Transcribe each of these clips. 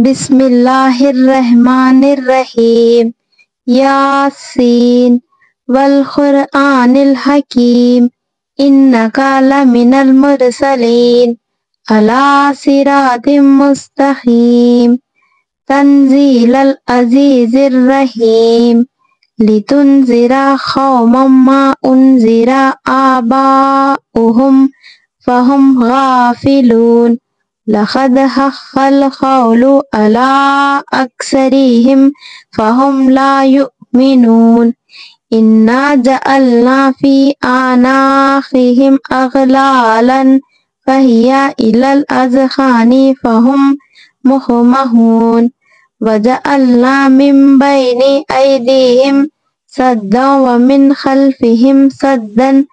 بسم اللہ الرحمن الرحیم یاسین والقرآن الحکیم انک لمن المرسلین علی صراط مستقیم تنزیل العزیز الرحیم لتنذر قوما ما انذر آباؤہم فہم غافلون لقد حق القول على أكثرهم فهم لا يؤمنون إنا جعلنا في أعناقهم أغلالا فهي إلى الأذقان فهم مقمحون وجعلنا من بين أيديهم سدا ومن خلفهم سدا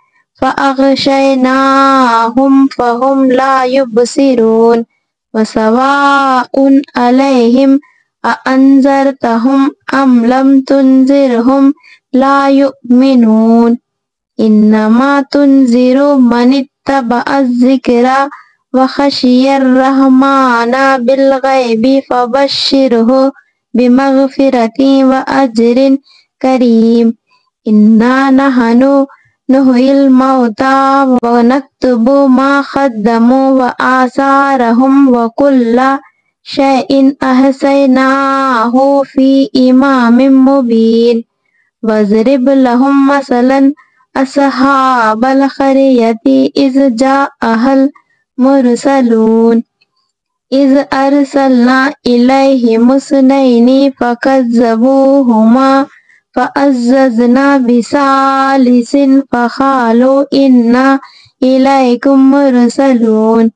فأغشيناهم فهم لا يبصرون وسواء عليهم أأنذرتهم أم لم تنذرهم لا يؤمنون إنما تنذر من اتبع الذكر وخشي الرحمن بالغيب فبشره بمغفرة وأجر كريم إنا نحن نحيي الموتى ونكتب ما قدموا وآثارهم وكل شيء أحصيناه في إمام مبين واضرب لهم مثلا أصحاب القرية إذ جاءها المرسلون إذ أرسلنا إليهم اثنين فكذبوهما فعززنا بثالث فقالوا إنا إليكم مرسلون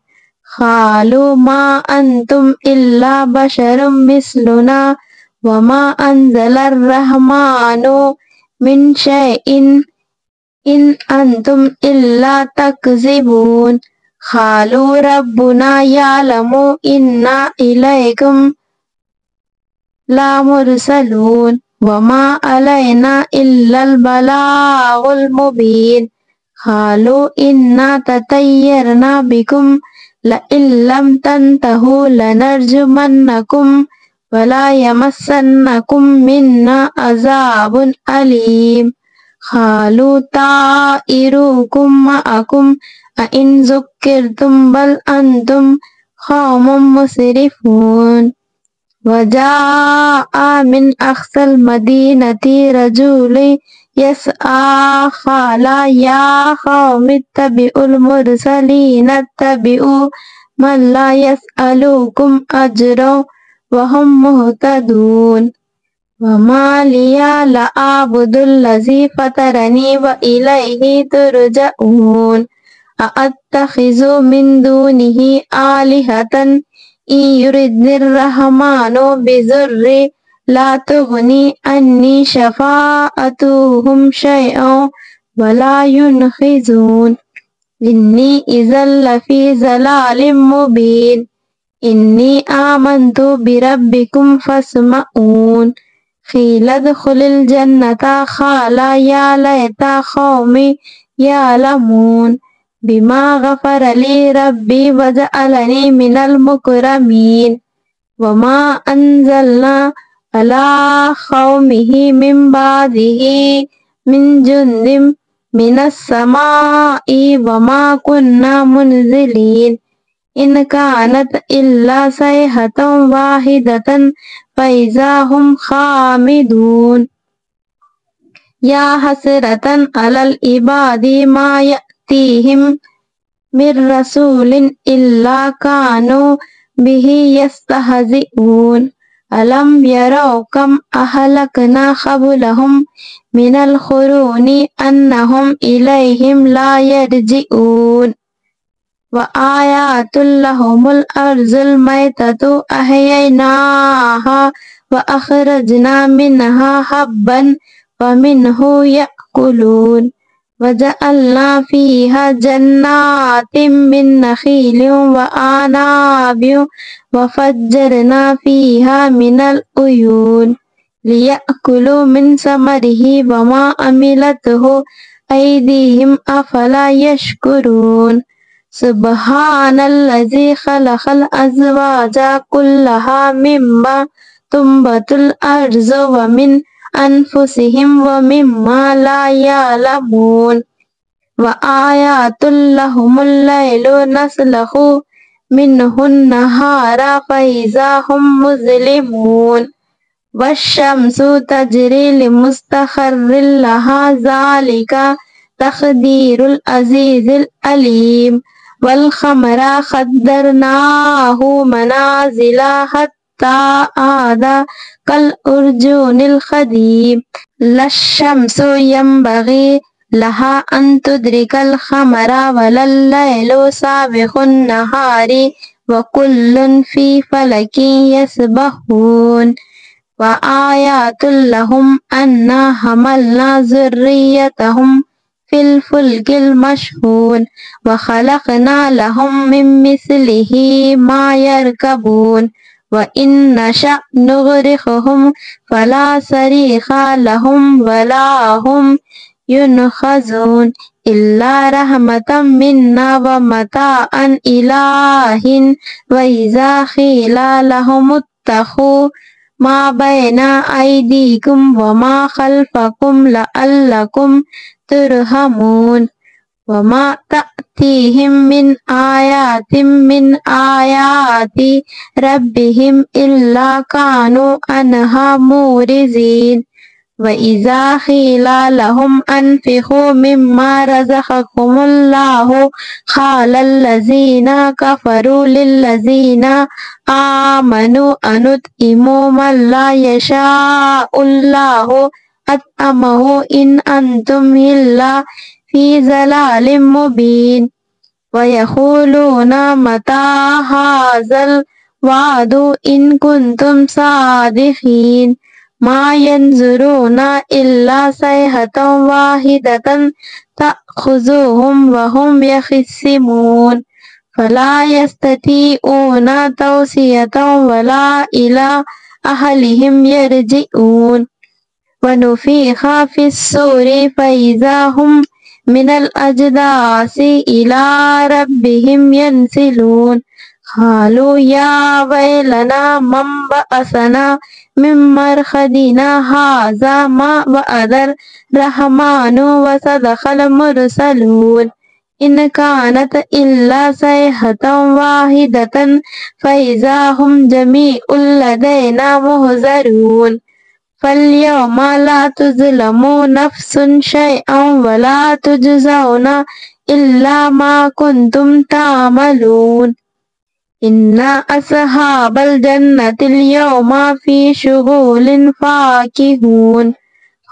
قالوا ما أنتم إلا بشر مثلنا وما أنزل الرحمن من شيء إن أنتم إلا تكذبون قالوا ربنا يعلم إنا إليكم لمرسلون وما علينا إلا البلاغ المبين قالوا إنا تطيرنا بكم لئن لم تنتهوا لنرجمنكم ولا يمسنكم منا عذاب أليم قالوا طائركم معكم أئن ذكرتم بل أنتم قوم مسرفون وجاء من أقصى المدينة رجل يسعى قال يا قوم اتبعوا المرسلين اتبعوا من لا يسألكم أجرا وهم مهتدون وما لي لا أعبد الذي فطرني وإليه ترجعون أأتخذ من دونه آلهة إن يردني الرحمن بضر لا تغني عني شفاعتهم شيئا ولا ينقذون إني إذا لفي ضلال مبين إني آمنت بربكم فاسمعون قيل ادخل الجنة قال يا ليت قومي يعلمون بما غفر لي ربي وجعلني من المكرمين وما أنزلنا على قومه من بعده من جند من السماء وما كنا منزلين إن كانت إلا صيحة واحدة فإذا هم خامدون يا حسرة على العباد ما يأتيهم من رسول إلا كانوا به يستهزئون ألم يروا كم أهلكنا قبلهم من القرون أنهم إليهم لا يرجعون وآيات لهم الأرض الميتة أحييناها وأخرجنا منها حبا ومنه يأكلون وجعلنا فيها جنات من نخيل وأعناب وفجرنا فيها من العيون ليأكلوا من ثمره وما عملته أيديهم أفلا يشكرون سبحان الذي خلق الأزواج كلها مما تنبت الأرض ومن أنفسهم ومما لا يعلمون وآيات لهم الليل نسلخ منه النهار فإذا هم مظلمون والشمس تجري لمستقر لها ذلك تقدير العزيز العليم والقمر قدرناه منازل حتى عاد كالأرجون القديم لا الشمس ينبغي لها أن تدرك القمر ولا الليل سابق النهار وكل في فلك يسبحون وآيات لهم أنا حملنا ذريتهم في الفلك المشحون وخلقنا لهم من مثله ما يركبون وإن نشأ نغرقهم فلا صريخ لهم ولا هم ينقذون إلا رحمة منا ومتاعا إلى حين وإذا قيل لهم اتقوا ما بين أيديكم وما خلفكم لعلكم ترحمون وما تأتيهم من آيات من آيات ربهم إلا كانوا عنها معرضين وإذا قيل لهم أنفقوا مما رزقكم الله قال الذين كفروا للذين آمنوا أنطعم من لا يشاء الله أطعمه إن أنتم إلا في ضلال مبين ويقولون متى هذا الوعد إن كنتم صادقين ما ينظرون إلا صيحة واحدة تأخذهم وهم يخصمون فلا يستطيعون توصية ولا إلى أهلهم يرجعون ونفخ في الصور فإذا هم من الأجداث إلى ربهم ينسلون قالوا يا ويلنا من بعثنا من مرقدنا هذا ما وعد الرحمن وصدق المرسلون إن كانت إلا صيحة واحدة فإذا هم جميع لدينا محضرون فاليوم لا تظلم نفس شيئا ولا تجزون إلا ما كنتم تعملون إن أصحاب الجنة اليوم في شغل فاكهون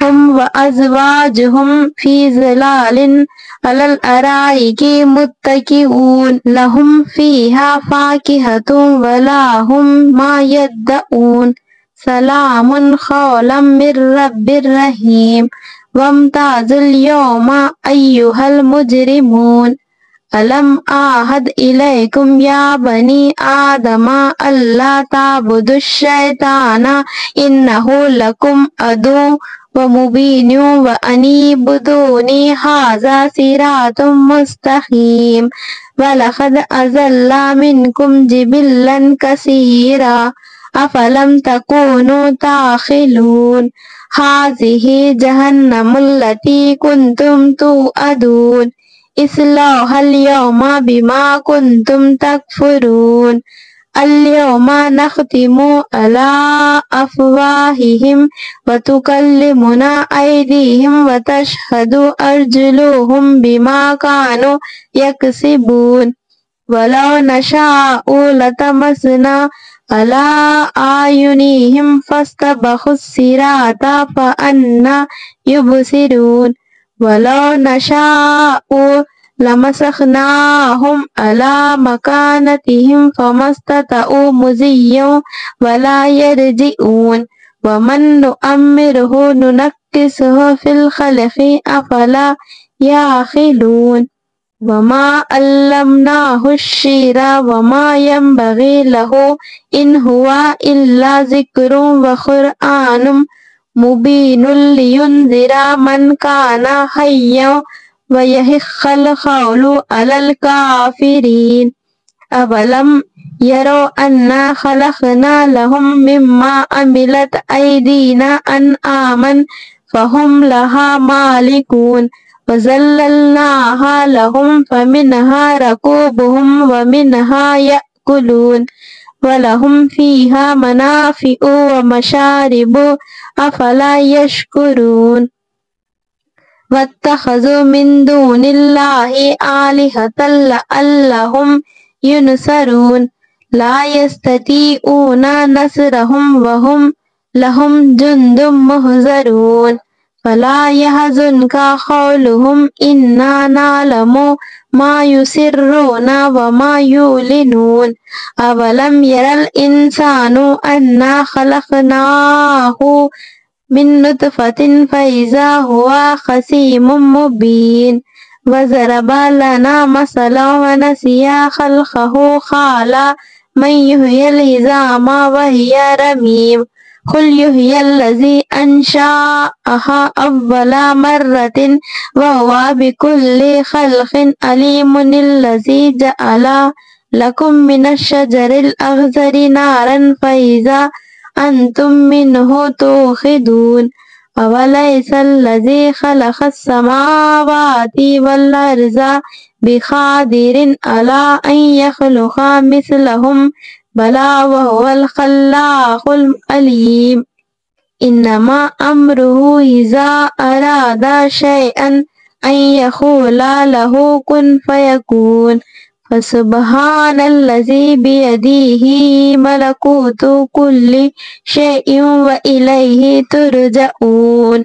هم وأزواجهم في ظلال على الأرائك متكئون لهم فيها فاكهة ولا هم ما يدعون سلام قولا من رب رحيم وامتازوا اليوم أيها المجرمون ألم أعهد إليكم يا بني آدم ألا تعبدوا الشيطان إنه لكم عدو ومبين وأن اعبدوني هذا صراط مستقيم ولقد أضل منكم جبلا كثيرا أفلم تكونوا تعقلون هذه جهنم التي كنتم توعدون اصلوها اليوم بما كنتم تكفرون اليوم نختم على أفواههم وتكلمنا أيديهم وتشهد أرجلهم بما كانوا يكسبون ولو نشاء لطمسنا على أعينهم فاستبقوا الصراط فأنى يبصرون ولو نشاء لمسخناهم على مكانتهم فما استطاعوا مضيا ولا يرجعون ومن نؤمره ننكسه في الخلق أفلا يعقلون وما علمناه الشعر وما ينبغي له إن هو إلا ذكر وقرآن مبين لينذر من كان حيا ويحق القول على الكافرين أولم يروا أنا خلقنا لهم مما عملت أيدينا أنعاما فهم لها مالكون وذللناها لهم فمنها ركوبهم ومنها يأكلون ولهم فيها منافع ومشارب أفلا يشكرون واتخذوا من دون الله آلهة لعلهم ينصرون لا يستطيعون نصرهم وهم لهم جند محضرون فلا يحزنك قولهم إنا نعلم ما يسرون وما يعلنون أولم ير الإنسان أنا خلقناه من نطفة فإذا هو خصيم مبين وضرب لنا مثلا ونسي خلقه قال من يحيي العظام وهي رميم قل يحيي الذي أنشأها أول مرة وهو بكل خلق عليم الذي جعل لكم من الشجر الأخضر نارا فإذا أنتم منه توقدون أوليس الذي خلق السماوات والأرض بقادر على أن يخلق مثلهم بلى وهو الخلاق العليم إنما أمره إذا أراد شيئا أن يقول له كن فيكون فسبحان الذي بيده ملكوت كل شيء وإليه ترجعون